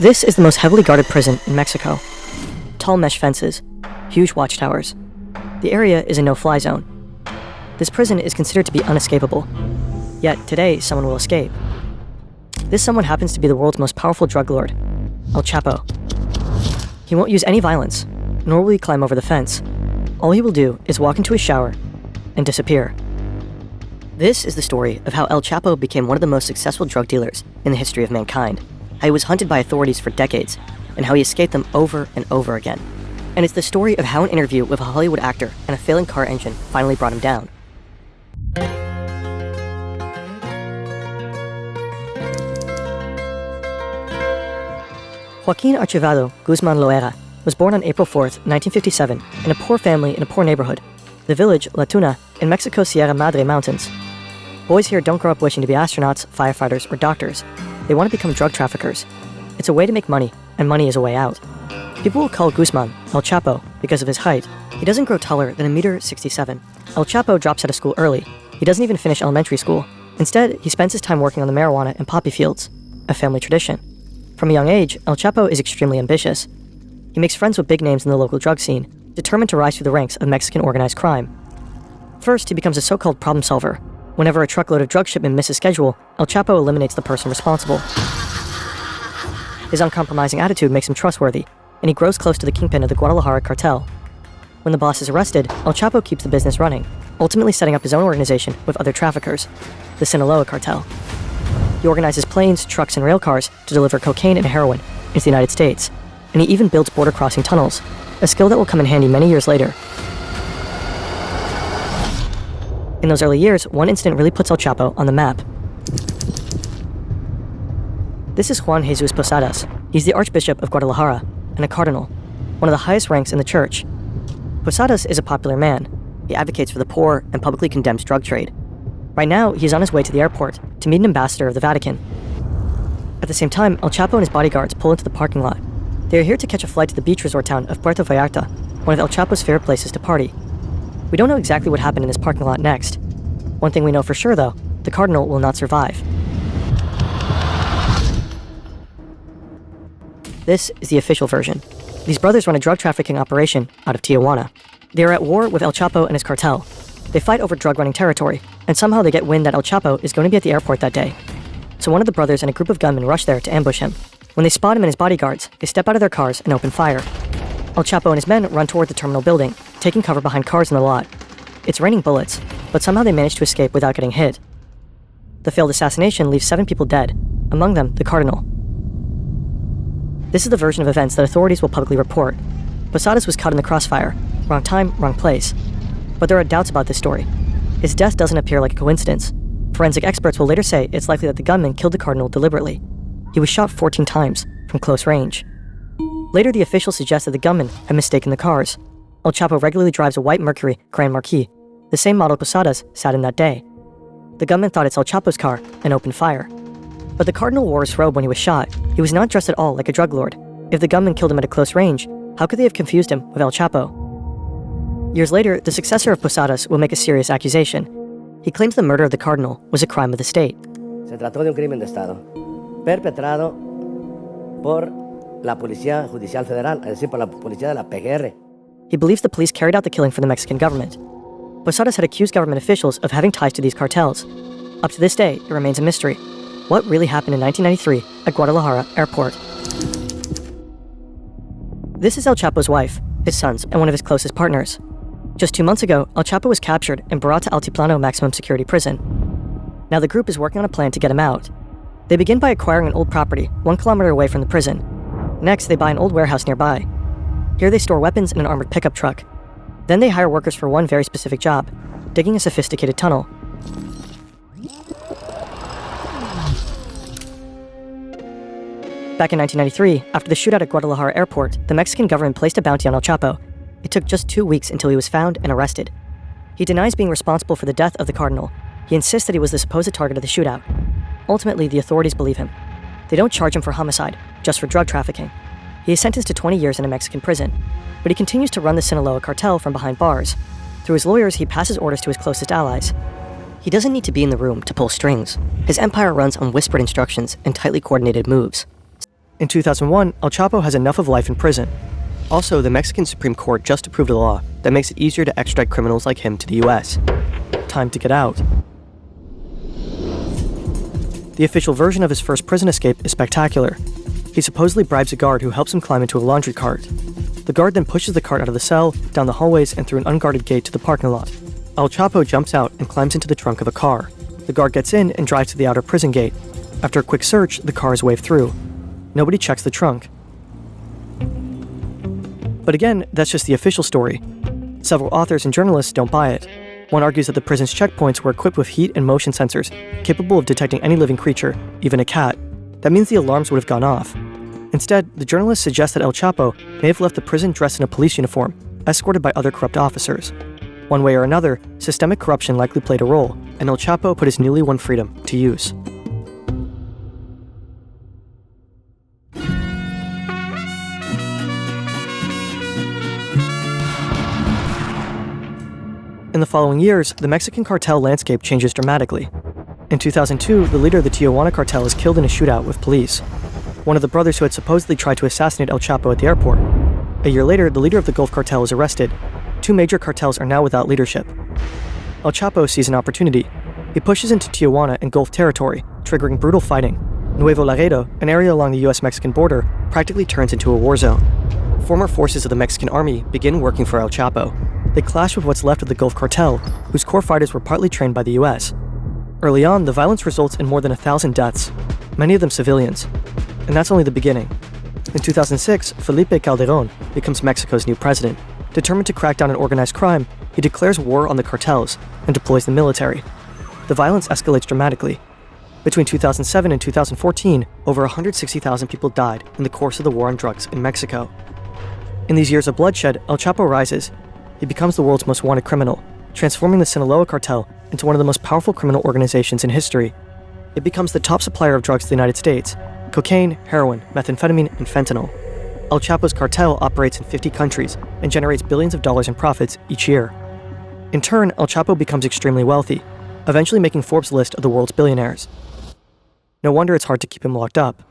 This is the most heavily guarded prison in Mexico. Tall mesh fences, huge watchtowers. The area is a no-fly zone. This prison is considered to be unescapable. Yet today, someone will escape. This someone happens to be the world's most powerful drug lord, El Chapo. He won't use any violence, nor will he climb over the fence. All he will do is walk into his shower and disappear. This is the story of how El Chapo became one of the most successful drug dealers in the history of mankind, how he was hunted by authorities for decades, and how he escaped them over and over again. And it's the story of how an interview with a Hollywood actor and a failing car engine finally brought him down. Joaquín Archivado Guzmán Loera was born on April 4th, 1957, in a poor family in a poor neighborhood, the village La Tuna in Mexico's Sierra Madre Mountains. Boys here don't grow up wishing to be astronauts, firefighters, or doctors. They want to become drug traffickers. It's a way to make money, and money is a way out. People will call Guzmán El Chapo because of his height. He doesn't grow taller than 1.67 meters. El Chapo drops out of school early. He doesn't even finish elementary school. Instead, he spends his time working on the marijuana and poppy fields, a family tradition. From a young age, El Chapo is extremely ambitious. He makes friends with big names in the local drug scene, determined to rise through the ranks of Mexican organized crime. First, he becomes a so-called problem solver. Whenever a truckload of drug shipment misses schedule, El Chapo eliminates the person responsible. His uncompromising attitude makes him trustworthy, and he grows close to the kingpin of the Guadalajara cartel. When the boss is arrested, El Chapo keeps the business running, ultimately setting up his own organization with other traffickers, the Sinaloa Cartel. He organizes planes, trucks, and rail cars to deliver cocaine and heroin into the United States, and he even builds border-crossing tunnels, a skill that will come in handy many years later. In those early years, one incident really puts El Chapo on the map. This is Juan Jesus Posadas. He's the Archbishop of Guadalajara and a cardinal, one of the highest ranks in the church. Posadas is a popular man. He advocates for the poor and publicly condemns drug trade. Right now, he's on his way to the airport to meet an ambassador of the Vatican. At the same time, El Chapo and his bodyguards pull into the parking lot. They are here to catch a flight to the beach resort town of Puerto Vallarta, one of El Chapo's favorite places to party. We don't know exactly what happened in this parking lot next. One thing we know for sure, though, the cardinal will not survive. This is the official version. These brothers run a drug trafficking operation out of Tijuana. They are at war with El Chapo and his cartel. They fight over drug-running territory, and somehow they get wind that El Chapo is going to be at the airport that day. So one of the brothers and a group of gunmen rush there to ambush him. When they spot him and his bodyguards, they step out of their cars and open fire. El Chapo and his men run toward the terminal building, taking cover behind cars in the lot. It's raining bullets, but somehow they manage to escape without getting hit. The failed assassination leaves 7 people dead, among them the cardinal. This is the version of events that authorities will publicly report. Posadas was caught in the crossfire. Wrong time, wrong place. But there are doubts about this story. His death doesn't appear like a coincidence. Forensic experts will later say it's likely that the gunman killed the cardinal deliberately. He was shot 14 times, from close range. Later, the officials suggest that the gunman had mistaken the cars. El Chapo regularly drives a white Mercury Grand Marquis, the same model Posadas sat in that day. The gunman thought it's El Chapo's car and opened fire. But the cardinal wore his robe when he was shot. He was not dressed at all like a drug lord. If the gunman killed him at a close range, how could they have confused him with El Chapo? Years later, the successor of Posadas will make a serious accusation. He claims the murder of the cardinal was a crime of the state. Se trató de un crimen de Estado, perpetrado por la Policía Judicial Federal, es decir, por la Policía de la PGR. He believes the police carried out the killing for the Mexican government. Posadas had accused government officials of having ties to these cartels. Up to this day, it remains a mystery. What really happened in 1993 at Guadalajara Airport? This is El Chapo's wife, his sons, and one of his closest partners. Just 2 months ago, El Chapo was captured and brought to Altiplano Maximum Security Prison. Now the group is working on a plan to get him out. They begin by acquiring an old property 1 kilometer away from the prison. Next, they buy an old warehouse nearby. Here they store weapons in an armored pickup truck. Then they hire workers for one very specific job, digging a sophisticated tunnel. Back in 1993, after the shootout at Guadalajara Airport, the Mexican government placed a bounty on El Chapo. It took just 2 weeks until he was found and arrested. He denies being responsible for the death of the cardinal. He insists that he was the supposed target of the shootout. Ultimately, the authorities believe him. They don't charge him for homicide, just for drug trafficking. He is sentenced to 20 years in a Mexican prison, but he continues to run the Sinaloa Cartel from behind bars. Through his lawyers, he passes orders to his closest allies. He doesn't need to be in the room to pull strings. His empire runs on whispered instructions and tightly coordinated moves. In 2001, El Chapo has enough of life in prison. Also, the Mexican Supreme Court just approved a law that makes it easier to extradite criminals like him to the US. Time to get out. The official version of his first prison escape is spectacular. He supposedly bribes a guard who helps him climb into a laundry cart. The guard then pushes the cart out of the cell, down the hallways, and through an unguarded gate to the parking lot. El Chapo jumps out and climbs into the trunk of a car. The guard gets in and drives to the outer prison gate. After a quick search, the car is waved through. Nobody checks the trunk. But again, that's just the official story. Several authors and journalists don't buy it. One argues that the prison's checkpoints were equipped with heat and motion sensors, capable of detecting any living creature, even a cat. That means the alarms would have gone off. Instead, the journalists suggest that El Chapo may have left the prison dressed in a police uniform, escorted by other corrupt officers. One way or another, systemic corruption likely played a role, and El Chapo put his newly won freedom to use. In the following years, the Mexican cartel landscape changes dramatically. In 2002, the leader of the Tijuana cartel is killed in a shootout with police. One of the brothers who had supposedly tried to assassinate El Chapo at the airport. A year later, the leader of the Gulf cartel is arrested. Two major cartels are now without leadership. El Chapo sees an opportunity. He pushes into Tijuana and Gulf territory, triggering brutal fighting. Nuevo Laredo, an area along the US-Mexican border, practically turns into a war zone. Former forces of the Mexican army begin working for El Chapo. They clash with what's left of the Gulf cartel, whose core fighters were partly trained by the US. Early on, the violence results in more than 1,000 deaths, many of them civilians. And that's only the beginning. In 2006, Felipe Calderón becomes Mexico's new president. Determined to crack down on organized crime, he declares war on the cartels and deploys the military. The violence escalates dramatically. Between 2007 and 2014, over 160,000 people died in the course of the war on drugs in Mexico. In these years of bloodshed, El Chapo rises. He becomes the world's most wanted criminal, transforming the Sinaloa Cartel into one of the most powerful criminal organizations in history. It becomes the top supplier of drugs to the United States: cocaine, heroin, methamphetamine, and fentanyl. El Chapo's cartel operates in 50 countries and generates billions of dollars in profits each year. In turn, El Chapo becomes extremely wealthy, eventually making Forbes' list of the world's billionaires. No wonder it's hard to keep him locked up.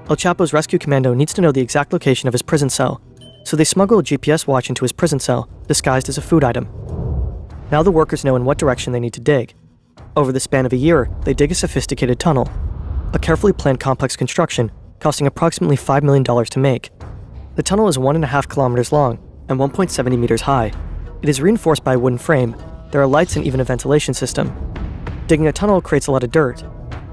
El Chapo's rescue commando needs to know the exact location of his prison cell, so they smuggle a GPS watch into his prison cell, disguised as a food item. Now the workers know in what direction they need to dig. Over the span of a year, they dig a sophisticated tunnel, a carefully planned complex construction costing approximately $5 million to make. The tunnel is 1.5 kilometers long and 1.70 meters high. It is reinforced by a wooden frame. There are lights and even a ventilation system. Digging a tunnel creates a lot of dirt,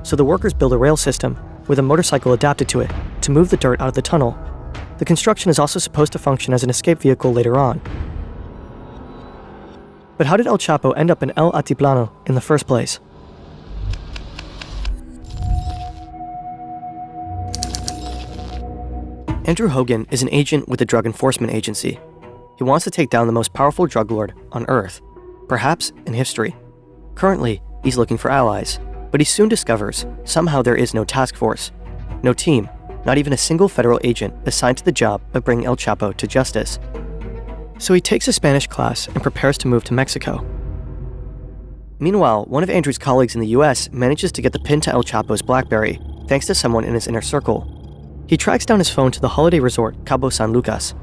so the workers build a rail system with a motorcycle adapted to it to move the dirt out of the tunnel. The construction is also supposed to function as an escape vehicle later on. But how did El Chapo end up in El Altiplano in the first place? Andrew Hogan is an agent with the Drug Enforcement Agency. He wants to take down the most powerful drug lord on Earth, perhaps in history. Currently, he's looking for allies, but he soon discovers somehow there is no task force, no team, not even a single federal agent assigned to the job of bringing El Chapo to justice. So he takes a Spanish class and prepares to move to Mexico. Meanwhile, one of Andrew's colleagues in the US manages to get the pin to El Chapo's BlackBerry, thanks to someone in his inner circle. He tracks down his phone to the holiday resort Cabo San Lucas.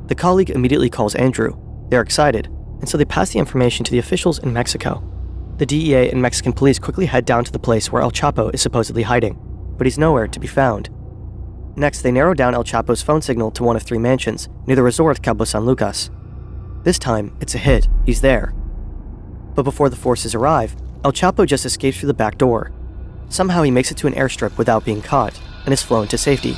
The colleague immediately calls Andrew. They're excited, and so they pass the information to the officials in Mexico. The DEA and Mexican police quickly head down to the place where El Chapo is supposedly hiding, but he's nowhere to be found. Next, they narrow down El Chapo's phone signal to one of 3 mansions near the resort Cabo San Lucas. This time, it's a hit. He's there. But before the forces arrive, El Chapo just escapes through the back door. Somehow he makes it to an airstrip without being caught and is flown to safety.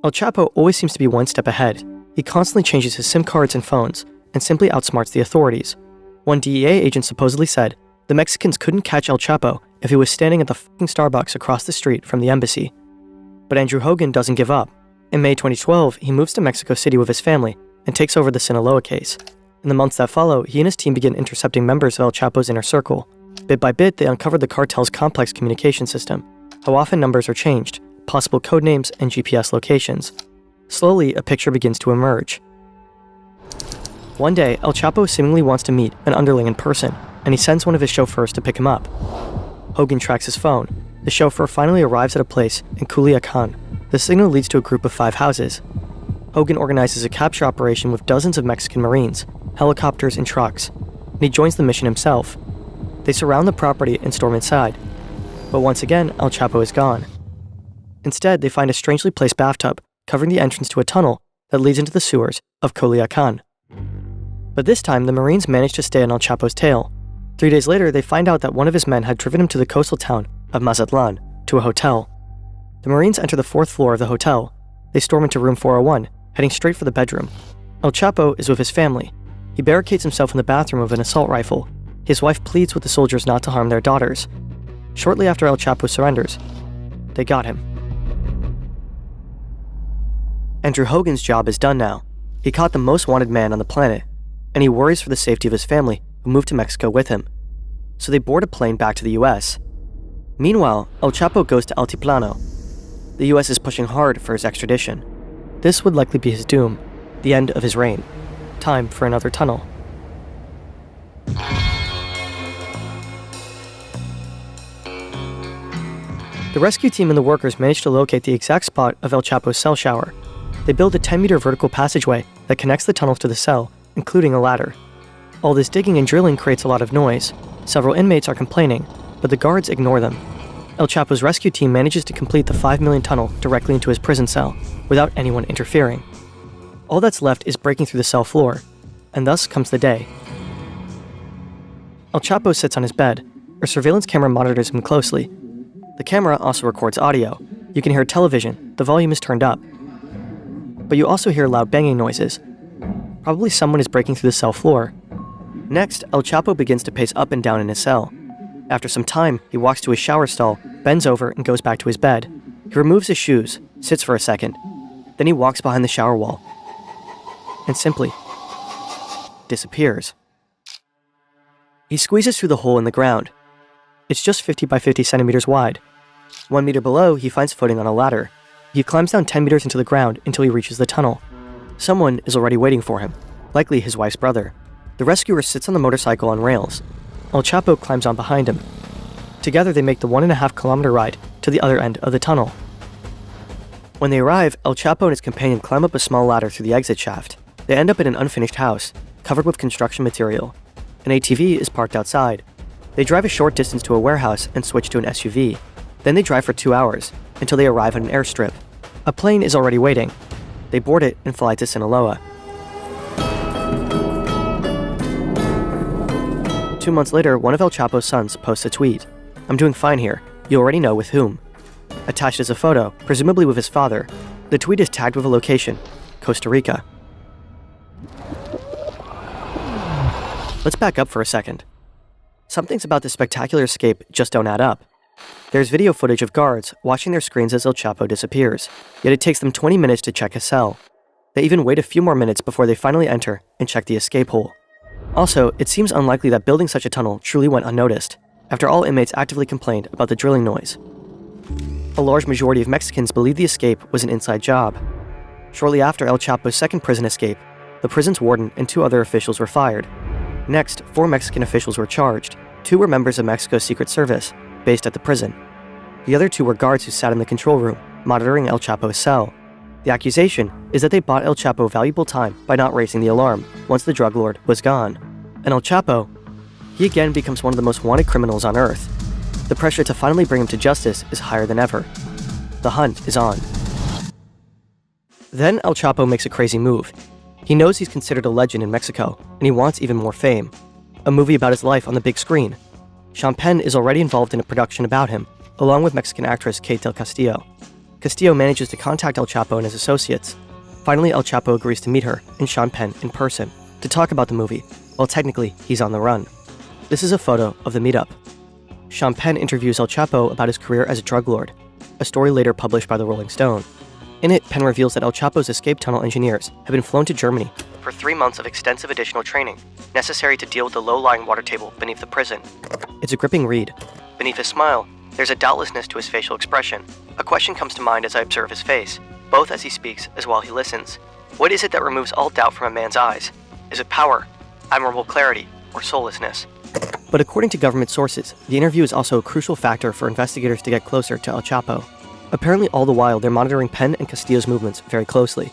El Chapo always seems to be one step ahead. He constantly changes his SIM cards and phones and simply outsmarts the authorities. One DEA agent supposedly said the Mexicans couldn't catch El Chapo if he was standing at the fucking Starbucks across the street from the embassy. But Andrew Hogan doesn't give up. In May 2012, he moves to Mexico City with his family and takes over the Sinaloa case. In the months that follow, he and his team begin intercepting members of El Chapo's inner circle. Bit by bit, they uncover the cartel's complex communication system, how often numbers are changed, possible code names, and GPS locations. Slowly, a picture begins to emerge. One day, El Chapo seemingly wants to meet an underling in person, and he sends one of his chauffeurs to pick him up. Hogan tracks his phone. The chauffeur finally arrives at a place in Culiacan. The signal leads to a group of 5 houses. Hogan organizes a capture operation with dozens of Mexican Marines, helicopters, and trucks, and he joins the mission himself. They surround the property and storm inside. But once again, El Chapo is gone. Instead, they find a strangely placed bathtub covering the entrance to a tunnel that leads into the sewers of Culiacan. But this time, the Marines manage to stay on El Chapo's tail. 3 days later, they find out that one of his men had driven him to the coastal town of Mazatlan, to a hotel. The Marines enter the 4th floor of the hotel. They storm into room 401, heading straight for the bedroom. El Chapo is with his family. He barricades himself in the bathroom with an assault rifle. His wife pleads with the soldiers not to harm their daughters. Shortly after El Chapo surrenders, they got him. Andrew Hogan's job is done now. He caught the most wanted man on the planet, and he worries for the safety of his family, who moved to Mexico with him. So they board a plane back to the US. Meanwhile, El Chapo goes to Altiplano. The US is pushing hard for his extradition. This would likely be his doom, the end of his reign. Time for another tunnel. The rescue team and the workers manage to locate the exact spot of El Chapo's cell shower. They build a 10-meter vertical passageway that connects the tunnels to the cell, including a ladder. All this digging and drilling creates a lot of noise. Several inmates are complaining, but the guards ignore them. El Chapo's rescue team manages to complete the 5 million tunnel directly into his prison cell, without anyone interfering. All that's left is breaking through the cell floor, and thus comes the day. El Chapo sits on his bed. A surveillance camera monitors him closely. The camera also records audio. You can hear television, the volume is turned up. But you also hear loud banging noises. Probably someone is breaking through the cell floor. Next, El Chapo begins to pace up and down in his cell. After some time, he walks to his shower stall, bends over, and goes back to his bed. He removes his shoes, sits for a second. Then he walks behind the shower wall and simply disappears. He squeezes through the hole in the ground. It's just 50 by 50 centimeters wide. 1 meter below, he finds footing on a ladder. He climbs down 10 meters into the ground until he reaches the tunnel. Someone is already waiting for him, likely his wife's brother. The rescuer sits on the motorcycle on rails. El Chapo climbs on behind him. Together, they make the 1.5-kilometer ride to the other end of the tunnel. When they arrive, El Chapo and his companion climb up a small ladder through the exit shaft. They end up in an unfinished house, covered with construction material. An ATV is parked outside. They drive a short distance to a warehouse and switch to an SUV. Then they drive for 2 hours, until they arrive at an airstrip. A plane is already waiting. They board it and fly to Sinaloa. 2 months later, one of El Chapo's sons posts a tweet. "I'm doing fine here. You already know with whom." Attached is a photo, presumably with his father. The tweet is tagged with a location, Costa Rica. Let's back up for a second. Some things about this spectacular escape just don't add up. There's video footage of guards watching their screens as El Chapo disappears, yet it takes them 20 minutes to check his cell. They even wait a few more minutes before they finally enter and check the escape hole. Also, it seems unlikely that building such a tunnel truly went unnoticed, after all inmates actively complained about the drilling noise. A large majority of Mexicans believe the escape was an inside job. Shortly after El Chapo's second prison escape, the prison's warden and 2 other officials were fired. Next, 4 Mexican officials were charged. 2 were members of Mexico's Secret Service, based at the prison. The other 2 were guards who sat in the control room, monitoring El Chapo's cell. The accusation is that they bought El Chapo valuable time by not raising the alarm once the drug lord was gone. And El Chapo, he again becomes one of the most wanted criminals on Earth. The pressure to finally bring him to justice is higher than ever. The hunt is on. Then El Chapo makes a crazy move. He knows he's considered a legend in Mexico, and he wants even more fame. A movie about his life on the big screen. Sean Penn is already involved in a production about him, along with Mexican actress Kate Del Castillo. Castillo manages to contact El Chapo and his associates. Finally, El Chapo agrees to meet her and Sean Penn in person to talk about the movie, while technically he's on the run. This is a photo of the meetup. Sean Penn interviews El Chapo about his career as a drug lord, a story later published by the Rolling Stone. In it, Penn reveals that El Chapo's escape tunnel engineers have been flown to Germany for 3 months of extensive additional training, necessary to deal with the low-lying water table beneath the prison. It's a gripping read. Beneath his smile, there's a doubtlessness to his facial expression. A question comes to mind as I observe his face, both as he speaks as while he listens. What is it that removes all doubt from a man's eyes? Is it power, admirable clarity, or soullessness? But according to government sources, the interview is also a crucial factor for investigators to get closer to El Chapo. Apparently, all the while, they're monitoring Penn and Castillo's movements very closely.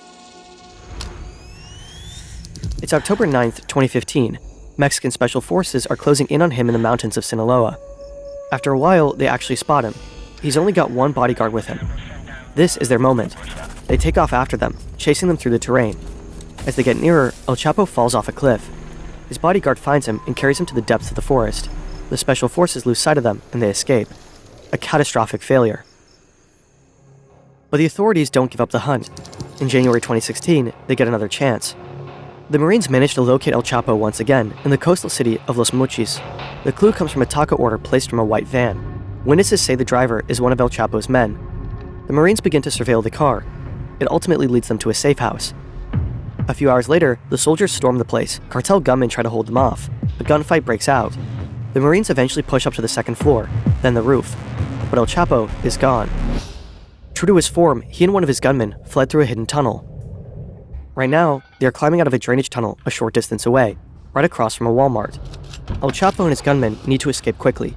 It's October 9th, 2015. Mexican special forces are closing in on him in the mountains of Sinaloa. After a while, they actually spot him. He's only got one bodyguard with him. This is their moment. They take off after them, chasing them through the terrain. As they get nearer, El Chapo falls off a cliff. His bodyguard finds him and carries him to the depths of the forest. The special forces lose sight of them and they escape. A catastrophic failure. But the authorities don't give up the hunt. In January 2016, they get another chance. The Marines manage to locate El Chapo once again in the coastal city of Los Mochis. The clue comes from a taco order placed from a white van. Witnesses say the driver is one of El Chapo's men. The Marines begin to surveil the car. It ultimately leads them to a safe house. A few hours later, the soldiers storm the place. Cartel gunmen try to hold them off. A gunfight breaks out. The Marines eventually push up to the second floor, then the roof. But El Chapo is gone. True to his form, he and one of his gunmen fled through a hidden tunnel. Right now, they are climbing out of a drainage tunnel a short distance away, right across from a Walmart. El Chapo and his gunmen need to escape quickly.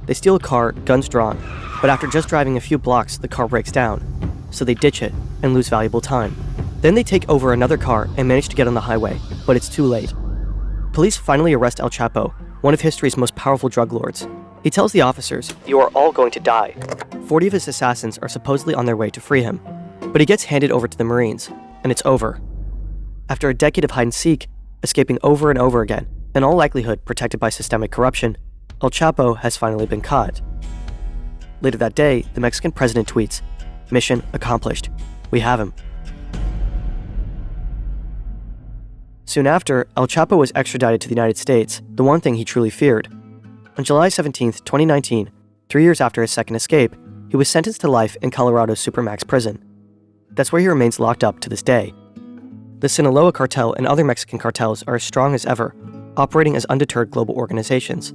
They steal a car, guns drawn, but after just driving a few blocks, the car breaks down. So they ditch it and lose valuable time. Then they take over another car and manage to get on the highway, but it's too late. Police finally arrest El Chapo, one of history's most powerful drug lords. He tells the officers, "You are all going to die." 40 of his assassins are supposedly on their way to free him, but he gets handed over to the Marines, and it's over. After a decade of hide-and-seek, escaping over and over again, in all likelihood protected by systemic corruption, El Chapo has finally been caught. Later that day, the Mexican president tweets, "Mission accomplished. We have him." Soon after, El Chapo was extradited to the United States, the one thing he truly feared. On July 17, 2019, 3 years after his second escape, he was sentenced to life in Colorado's Supermax prison. That's where he remains locked up to this day. The Sinaloa Cartel and other Mexican cartels are as strong as ever, operating as undeterred global organizations.